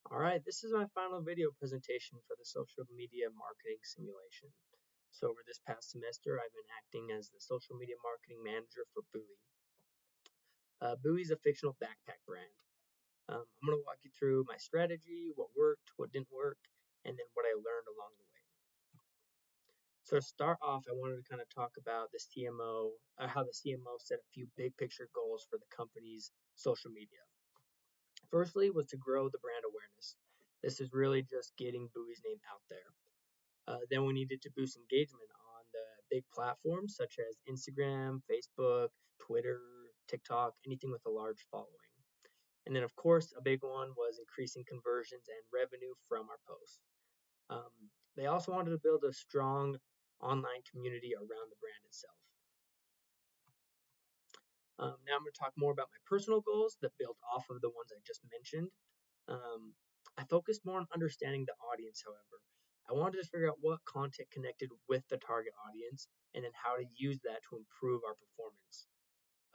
Alright, this is my final video presentation for the social media marketing simulation. So over this past semester, I've been acting as the social media marketing manager for Bowie. Bowie is a fictional backpack brand. I'm going to walk you through my strategy, what worked, what didn't work, and then what I learned along the way. So to start off, I wanted to kind of talk about the CMO, how the CMO set a few big picture goals for the company's social media. Firstly was to grow the brand awareness. This is really just getting Bowie's name out there. Then we needed to boost engagement on the big platforms such as Instagram, Facebook, Twitter, TikTok, anything with a large following. And then, of course, a big one was increasing conversions and revenue from our posts. They also wanted to build a strong online community around the brand itself. Now I'm going to talk more about my personal goals that build off of the ones I just mentioned. I focused more on understanding the audience, however. I wanted to figure out what content connected with the target audience and then how to use that to improve our performance.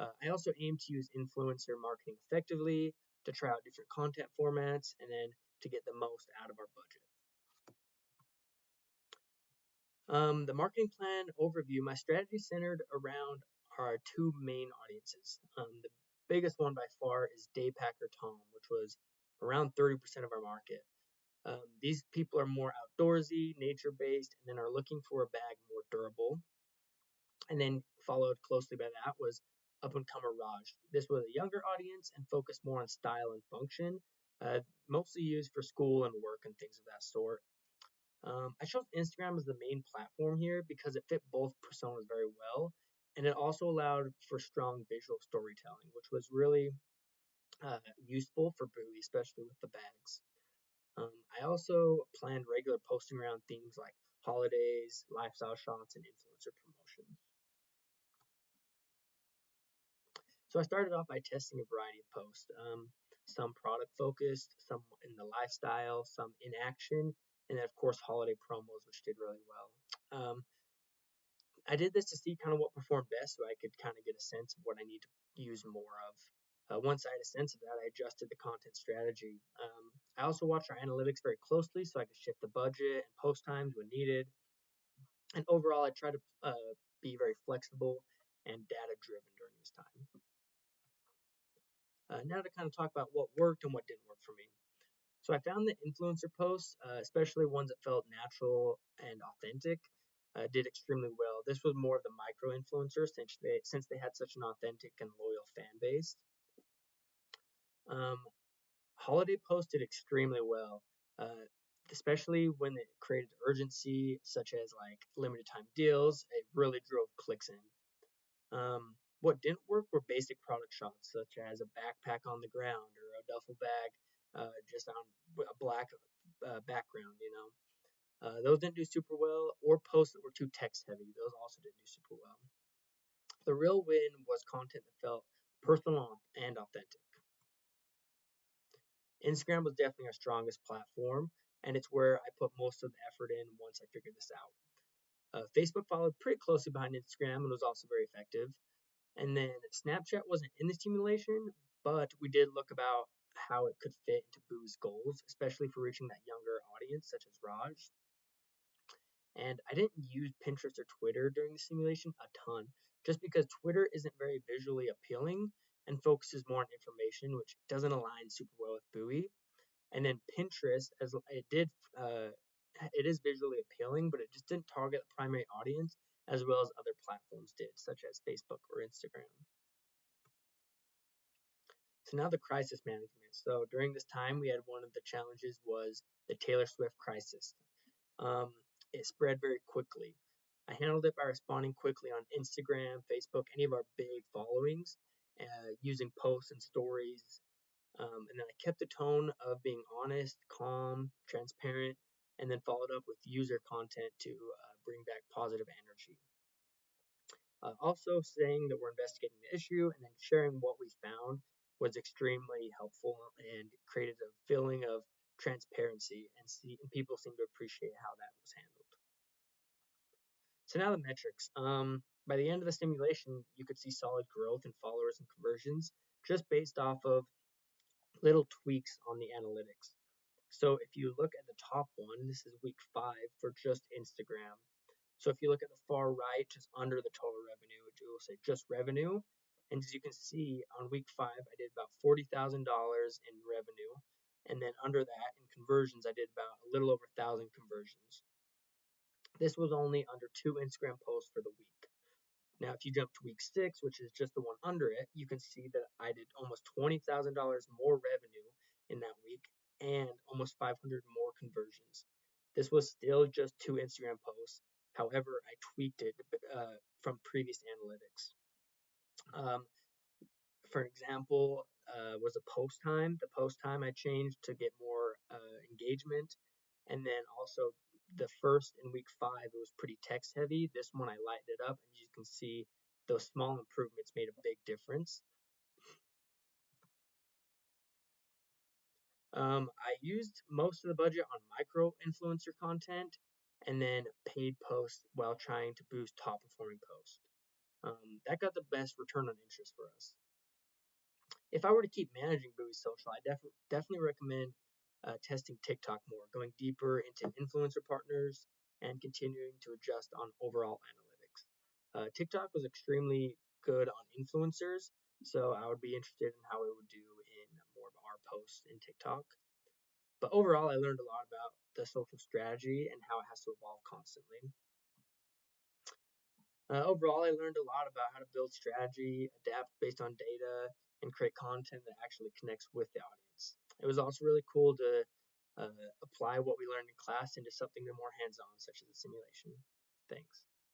I also aim to use influencer marketing effectively to try out different content formats and then to get the most out of our budget. The marketing plan overview, my strategy centered around our two main audiences. The biggest one by far is Daypacker Tom, which was around 30% of our market. These people are more outdoorsy, nature based, and then are looking for a bag more durable. And then followed closely by that was up and comer Raj. This was a younger audience and focused more on style and function, mostly used for school and work and things of that sort. I chose Instagram as the main platform here because it fit both personas very well, and it also allowed for strong visual storytelling, which was really useful for Bowie, especially with the bags. I also planned regular posting around themes like holidays, lifestyle shots, and influencer promotions. So I started off by testing a variety of posts, some product focused, some in the lifestyle, some in action, and then of course holiday promos, which did really well. I did this to see kind of what performed best so I could kind of get a sense of what I need to use more of. Once I had a sense of that, I adjusted the content strategy. I also watched our analytics very closely so I could shift the budget and post times when needed. And overall, I tried to be very flexible and data driven during this time. Now to kind of talk about what worked and what didn't work for me. So I found that influencer posts, especially ones that felt natural and authentic, did extremely well. This was more of the micro influencers since they had such an authentic and loyal fan base. Holiday posts did extremely well, especially when it created urgency, such as like limited time deals. It really drove clicks in. What didn't work were basic product shots, such as a backpack on the ground or a duffel bag just on a black background, those didn't do super well, or posts that were too text heavy. Those also didn't do super well. The real win was content that felt personal and authentic. Instagram was definitely our strongest platform, and it's where I put most of the effort in once I figured this out. Facebook followed pretty closely behind Instagram and was also very effective. And then Snapchat wasn't in the simulation, but we did look about how it could fit into Boo's goals, especially for reaching that younger audience such as Raj. And I didn't use Pinterest or Twitter during the simulation a ton, just because Twitter isn't very visually appealing and focuses more on information, which doesn't align super well with Bowie. And then Pinterest, as it is visually appealing, but it just didn't target the primary audience as well as other platforms did, such as Facebook or Instagram. So now the crisis management. So during this time, we had one of the challenges was the Taylor Swift crisis. It spread very quickly. I handled it by responding quickly on Instagram, Facebook, any of our big followings, using posts and stories. And then I kept the tone of being honest, calm, transparent, and then followed up with user content to bring back positive energy. Also saying that we're investigating the issue and then sharing what we found was extremely helpful and created a feeling of transparency and people seem to appreciate how that was handled. So now the metrics. By the end of the simulation, you could see solid growth in followers and conversions just based off of little tweaks on the analytics. So if you look at the top one, this is week 5 for just Instagram. So if you look at the far right, just under the total revenue, it will say just revenue. And as you can see, on week 5, I did about $40,000 in revenue. And then under that, in conversions, I did about a little over 1,000 conversions. This was only under 2 Instagram posts for the week. Now, if you jump to week 6, which is just the one under it, you can see that I did almost $20,000 more revenue in that week and almost 500 more conversions. This was still just 2 Instagram posts. However, I tweaked it from previous analytics. Um, for example, was a post time. The post time I changed to get more engagement, and then also the first in week 5 it was pretty text heavy. This one I lightened it up, and you can see those small improvements made a big difference. I used most of the budget on micro influencer content and then paid posts while trying to boost top performing posts. That got the best return on interest for us. If I were to keep managing Bowie Social, I definitely recommend testing TikTok more, going deeper into influencer partners, and continuing to adjust on overall analytics. TikTok was extremely good on influencers, so I would be interested in how it would do in more of our posts in TikTok. But overall, I learned a lot about the social strategy and how it has to evolve constantly. Overall, I learned a lot about how to build strategy, adapt based on data, and create content that actually connects with the audience. It was also really cool to apply what we learned in class into something more hands on, such as a simulation. Thanks.